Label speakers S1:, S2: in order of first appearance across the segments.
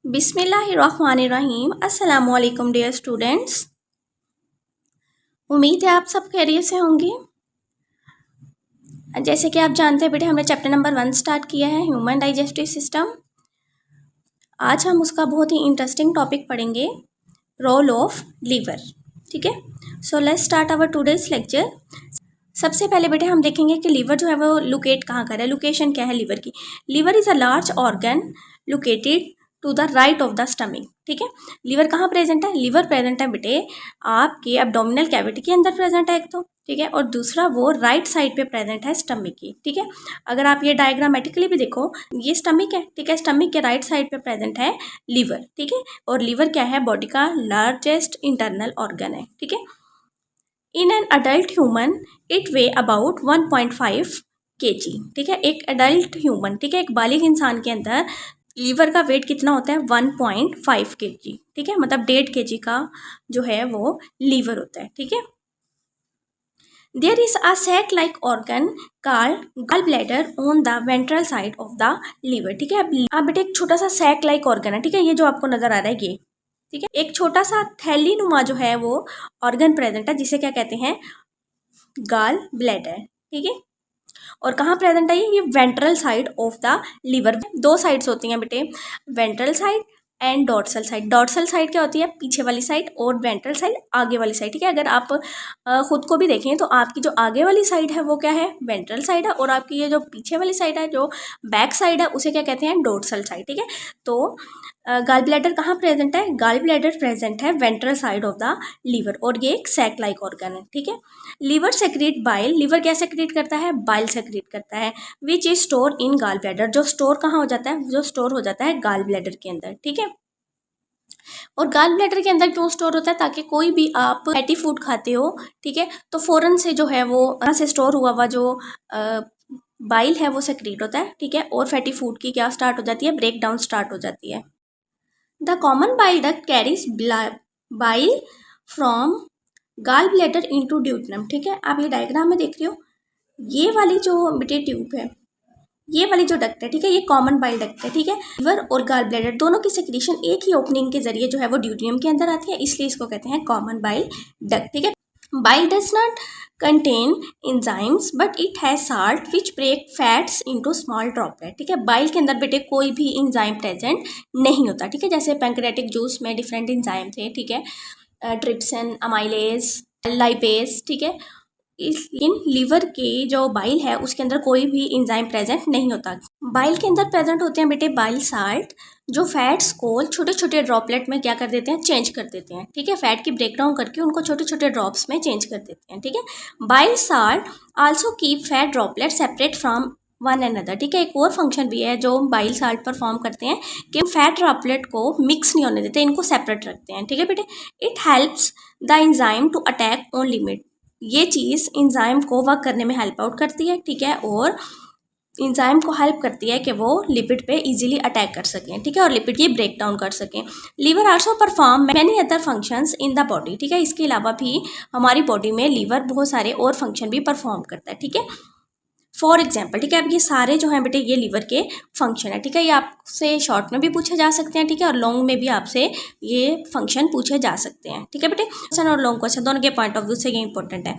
S1: बिस्मिल्लाहिर्रहमानिर्रहीम। अस्सलामुअलैकुम dear students. उम्मीद है आप सब खैरियत से होंगे। जैसे कि आप जानते हैं बेटे, हमने चैप्टर नंबर 1 स्टार्ट किया है, ह्यूमन डाइजेस्टिव सिस्टम। आज हम उसका बहुत ही इंटरेस्टिंग टॉपिक पढ़ेंगे, रोल ऑफ लीवर। ठीक है, so let's start our today's lecture. सबसे पहले बेटे हम देखेंगे कि लीवर जो है वो लोकेट कहाँ कर है, लोकेशन क्या है लीवर की। Liver is a large organ located to the right of the stomach. ठीक है, लीवर कहाँ प्रेजेंट है? लीवर प्रेजेंट है बेटे आपके एब्डोमिनल कैविटी के अंदर प्रेजेंट है एक तो, ठीक है, और दूसरा वो राइट साइड पे प्रेजेंट है स्टमक की। ठीक है, अगर आप ये डायग्रामेटिकली भी देखो, ये स्टमक है, ठीक है, स्टमक के राइट साइड पे प्रेजेंट है लीवर। ठीक है, और लीवर क्या है? बॉडी का लार्जेस्ट इंटरनल ऑर्गन है। ठीक है, in an adult human it way about 1.5 kg। ठीक है, एक अडल्ट ह्यूमन, ठीक है, एक बालिग इंसान के अंदर लीवर का वेट कितना होता है? 1.5 kg। ठीक है, मतलब 1.5 kg का जो है वो लीवर होता है। ठीक है, there is a sac like organ called gall bladder on the ventral side of the liver. ठीक है, अब बेटे एक छोटा सा सैक लाइक ऑर्गन है, ठीक है, ये जो आपको नजर आ रहा है ये, ठीक है, एक छोटा सा थैली नुमा जो है वो ऑर्गन प्रेजेंट है, जिसे क्या कहते हैं? Gall bladder. ठीक है, और कहाँ प्रेजेंट है ये ventral side of the liver. दो साइड्स होती हैं बेटे, ventral side and dorsal side. Dorsal side क्या होती है? पीछे वाली साइड, और वेंट्रल साइड आगे वाली साइड। ठीक है, अगर आप खुद को भी देखें तो आपकी जो आगे वाली साइड है वो क्या है? वेंट्रल साइड है, और आपकी ये जो पीछे वाली साइड है, जो बैक साइड है, उसे क्या कहते हैं? Dorsal side. ठीक है, तो गॉल ब्लैडर कहाँ प्रेजेंट है? गॉल ब्लैडर प्रेजेंट है ventral side of the liver, और ये एक सैक लाइक ऑर्गन है। ठीक है, लीवर सेक्रेट बाइल। लीवर क्या सेक्रेट करता है? बाइल सेक्रेट करता है, which is store in gall bladder. जो स्टोर कहाँ हो जाता है? जो स्टोर हो जाता है गॉल ब्लैडर के अंदर। ठीक है, और गॉल ब्लैडर के अंदर क्यों स्टोर होता है? ताकि कोई भी आप फैटी फूड खाते हो, ठीक है, तो फौरन से जो है वो वहाँ से स्टोर हुआ हुआ जो बाइल है वो सेक्रेट होता है। ठीक है, और फैटी फूड की क्या स्टार्ट हो जाती है? ब्रेक डाउन स्टार्ट हो जाती है। The common bile duct carries bile from gall bladder into duodenum. ठीक है, आप ये डायग्राम में देख रहे हो, ये वाली जो बेटे ट्यूब है, ये वाली जो डक्ट है, ठीक है, ये कॉमन बाइल डक्ट है। ठीक है, लीवर और गॉल ब्लैडर दोनों की सेक्रेशन एक ही ओपनिंग के जरिए जो है वो ड्यूटियम के अंदर आती है, इसलिए इसको कहते हैं कॉमन बाइल डक्ट। ठीक है, bile does not contain enzymes but it has salt which break fats into small droplet. ठीक है, बाइल के अंदर बेटे कोई भी इंजाइम प्रेजेंट नहीं होता। ठीक है, जैसे पैंक्रेटिक जूस में डिफरेंट इंजाइम थे, ठीक है, ट्रिप्सिन, अमाइलेज, लाइपेज। ठीक है, इन लीवर के जो बाइल है उसके अंदर कोई भी इंजाइम प्रेजेंट नहीं होता। बाइल के अंदर प्रेजेंट होते हैं बेटे बाइल साल्ट, जो फैट्स को छोटे छोटे ड्रॉपलेट में क्या कर देते हैं? चेंज कर देते हैं। ठीक है, फैट की ब्रेकडाउन करके उनको छोटे छोटे ड्रॉप्स में चेंज कर देते हैं। ठीक है, bile salt also keep fat droplet separate from one another. ठीक है, एक और फंक्शन भी है जो बाइल साल्ट परफॉर्म करते हैं कि फैट ड्रॉपलेट को मिक्स नहीं होने देते, इनको सेपरेट रखते हैं। ठीक है बेटे, it helps the enzyme to attack on limit. ये चीज़ इंजाइम को वर्क करने में हेल्प आउट करती है। ठीक है, और इंजाइम को हेल्प करती है कि वो लिपिड पे इजीली अटैक कर सकें। ठीक है, और लिपिड की ब्रेक डाउन कर सकें। Liver also perform many other functions in the body. ठीक है, इसके अलावा भी हमारी बॉडी में लीवर बहुत सारे और फंक्शन भी परफॉर्म करता है। ठीक है, फॉर एग्जाम्पल, ठीक है, अब ये सारे जो हैं बेटे ये लीवर के फंक्शन है। ठीक है, ये आपसे शॉर्ट में भी पूछे जा सकते हैं, ठीक है, और लॉन्ग में भी आपसे ये फंक्शन पूछे जा सकते हैं। ठीक है बेटे, क्वेश्चन और लॉन्ग क्वेश्चन दोनों के पॉइंट ऑफ व्यू से ये इंपॉर्टेंट है।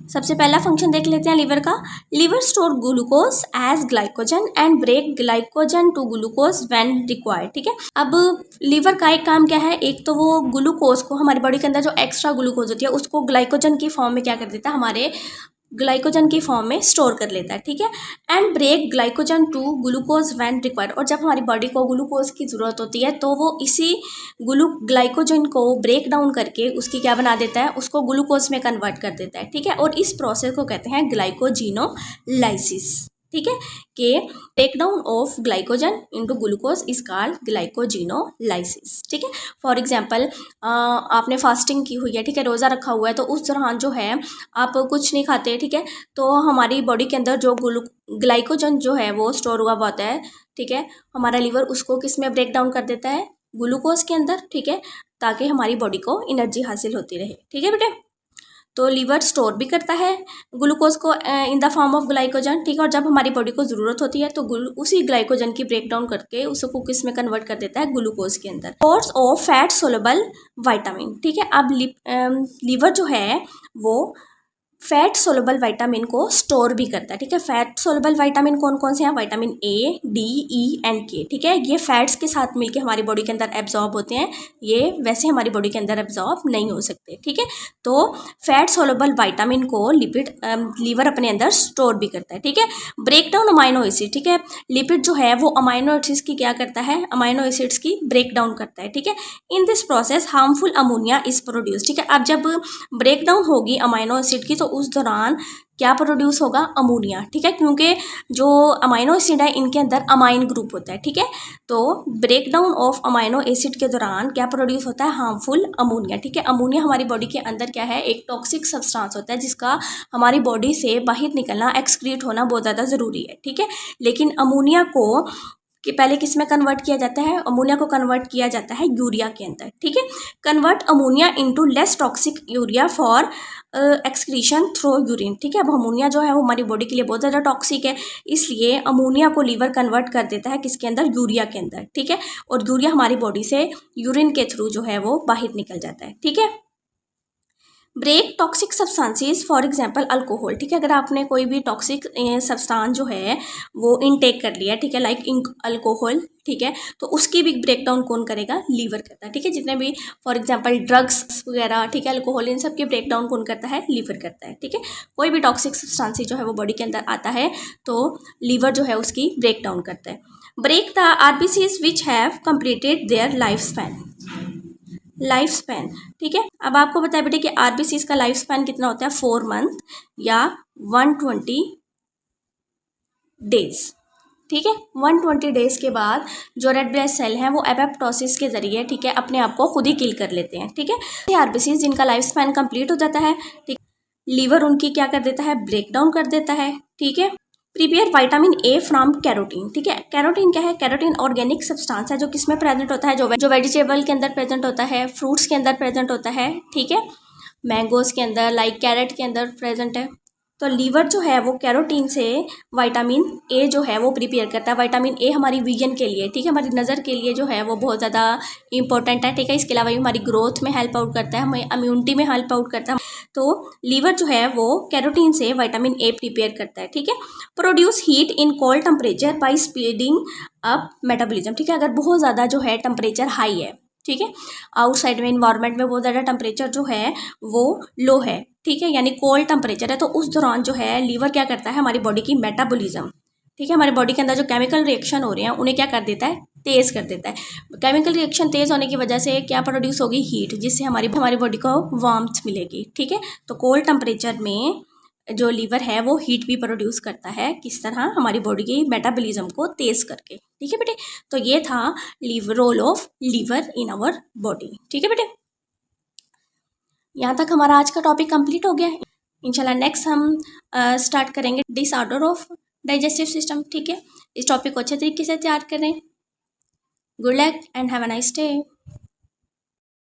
S1: सबसे पहला फंक्शन देख लेते हैं लीवर का। Liver store glucose as glycogen and break glycogen to glucose when required. ठीक है, अब लीवर का एक काम क्या है? एक तो वो ग्लूकोज को, हमारी बॉडी के अंदर जो एक्स्ट्रा ग्लूकोज होती है उसको ग्लाइकोजन की फॉर्म में क्या कर देता है? हमारे ग्लाइकोजन की फॉर्म में स्टोर कर लेता है। ठीक है, and break glycogen to glucose when required. और जब हमारी बॉडी को ग्लूकोज की ज़रूरत होती है तो वो इसी ग्लाइकोजन को ब्रेक डाउन करके उसकी क्या बना देता है? उसको ग्लूकोज में कन्वर्ट कर देता है। ठीक है, और इस प्रोसेस को कहते हैं ग्लाइकोजिनोलाइसिस। ठीक है, कि break down of glycogen into glucose is called glycogenolysis. ठीक है, फॉर एग्जांपल आपने फास्टिंग की हुई है, ठीक है, रोज़ा रखा हुआ है, तो उस दौरान जो है आप कुछ नहीं खाते, ठीक है, तो हमारी बॉडी के अंदर जो ग्लाइकोजन जो है वो स्टोर हुआ होता है, ठीक है, हमारा लीवर उसको किस में ब्रेक डाउन कर देता है? ग्लूकोज के अंदर। ठीक है, ताकि हमारी बॉडी को एनर्जी हासिल होती रहे। ठीक है बेटे, तो लीवर स्टोर भी करता है ग्लूकोज को in the form of glycogen, ठीक है। और जब हमारी बॉडी को ज़रूरत होती है तो उसी ग्लाइकोजन की ब्रेक डाउन करके उसको किस में कन्वर्ट कर देता है, ग्लूकोज के अंदर। Source of fat soluble vitamin, ठीक है। अब लीवर जो है वो फैट सोलेबल विटामिन को स्टोर भी करता है, ठीक है। फैट सोलेबल विटामिन कौन कौन से हैं, vitamin A, D, E and के, ठीक है। ये फैट्स के साथ मिलके हमारी बॉडी के अंदर एब्जॉर्ब होते हैं, ये वैसे हमारी बॉडी के अंदर एब्जॉर्ब नहीं हो सकते, ठीक है। तो फैट सोलेबल विटामिन को लीवर अपने अंदर स्टोर भी करता है, ठीक है। ब्रेक डाउन अमाइनो एसिड, ठीक है। लिपिड जो है वो अमाइनो एसिड्स की क्या करता है, अमाइनो एसिड्स की ब्रेक डाउन करता है, ठीक है। In this process harmful ammonia is produce, ठीक है। अब जब ब्रेक डाउन होगी अमाइनो एसिड की तो उस दौरान क्या प्रोड्यूस होगा, अमोनिया, ठीक है। क्योंकि जो अमाइनो एसिड है इनके अंदर अमाइन ग्रुप होता है, ठीक है। तो break down of amino acid के दौरान क्या प्रोड्यूस होता है, हार्मफुल अमोनिया, ठीक है। अमोनिया हमारी बॉडी के अंदर क्या है, एक टॉक्सिक सब्सटेंस होता है जिसका हमारी बॉडी से बाहर निकलना, एक्सक्रीट होना बहुत ज़्यादा ज़रूरी है, ठीक है। लेकिन अमोनिया को कि पहले किस में कन्वर्ट किया जाता है, अमोनिया को कन्वर्ट किया जाता है यूरिया के अंदर, ठीक है। Convert ammonia into less toxic urea for excretion through urine, ठीक है। अब अमोनिया जो है वो हमारी बॉडी के लिए बहुत ज़्यादा टॉक्सिक है, इसलिए अमोनिया को लीवर कन्वर्ट कर देता है किसके अंदर, यूरिया के अंदर, ठीक है। और यूरिया हमारी बॉडी से यूरिन के थ्रू जो है वो बाहर निकल जाता है, ठीक है। Break toxic substances for example alcohol, ठीक है। अगर आपने कोई भी टॉक्सिक सब्सटेंस जो है वो इनटेक कर लिया, ठीक है, लाइक अल्कोहल, ठीक है, तो उसकी भी ब्रेक डाउन कौन करेगा, लीवर करता है, ठीक है। जितने भी फॉर एग्जांपल ड्रग्स वगैरह, ठीक है, अल्कोहल, इन सब की ब्रेक डाउन कौन करता है, लीवर करता है, ठीक है। कोई भी टॉक्सिक सब्सटेंस जो है वो बॉडी के अंदर आता है तो लीवर जो है उसकी ब्रेक डाउन करता है। Break the RBCs which have completed their life span, ठीक है। अब आपको बताया बेटे कि आरबीसीज का लाइफ स्पैन कितना होता है, 4 मंथ या 120 डेज, ठीक है। 120 डेज के बाद जो रेड ब्लड सेल हैं वो एपोप्टोसिस के जरिए, ठीक है, अपने आप को खुद ही किल कर लेते हैं, ठीक है। आरबीसीज जिनका लाइफ स्पैन कंप्लीट हो जाता है, ठीक, लीवर उनकी क्या कर देता है, ब्रेक डाउन कर देता है, ठीक है। Prepare vitamin A from carotene, ठीक है। कैरोटीन क्या है, कैरोटीन ऑर्गेनिक सब्सटेंस है जो किस में प्रेजेंट होता है, जो वेजिटेबल के अंदर प्रेजेंट होता है, फ्रूट्स के अंदर प्रेजेंट होता है, ठीक है, मैंगोज के अंदर, लाइक कैरेट के अंदर प्रेजेंट है। तो लीवर जो है वो कैरोटीन से विटामिन ए जो है वो प्रिपेयर करता है। विटामिन ए हमारी विजन के लिए, ठीक है, हमारी नज़र के लिए जो है वो बहुत ज़्यादा इंपॉर्टेंट है, ठीक है। इसके अलावा हमारी ग्रोथ में हेल्प आउट करता है, हमें इम्यूनिटी में हेल्प आउट करता है। तो लीवर जो है वो कैरोटीन से विटामिन ए प्रिपेयर करता है, ठीक है। Produce heat in cold temperature by speeding up metabolism, ठीक है। अगर बहुत ज़्यादा जो है टेम्परेचर हाई है, ठीक है, आउटसाइड में इन्वायरमेंट में बहुत ज़्यादा टेम्परेचर जो है वो लो है, ठीक है, यानी कोल्ड टेम्परेचर है, तो उस दौरान जो है लीवर क्या करता है, हमारी बॉडी की मेटाबॉलिज्म, ठीक है, हमारी बॉडी के अंदर जो केमिकल रिएक्शन हो रहे हैं उन्हें क्या कर देता है, तेज़ कर देता है। केमिकल रिएक्शन तेज़ होने की वजह से क्या प्रोड्यूस होगी, हीट, जिससे हमारी बॉडी को वार्मथ मिलेगी, ठीक है। तो कोल्ड टेम्परेचर में जो लीवर है वो हीट भी प्रोड्यूस करता है, किस तरह, हमारी बॉडी की मेटाबॉलिज्म को तेज़ करके, ठीक है बेटे। तो ये था role of liver in our body, ठीक है बेटे। यहाँ तक हमारा आज का टॉपिक कंप्लीट हो गया है। इंशाल्लाह नेक्स्ट हम स्टार्ट करेंगे डिसऑर्डर ऑफ डाइजेस्टिव सिस्टम, ठीक है। इस टॉपिक को अच्छे तरीके से तैयार करें। Good luck and have a nice day.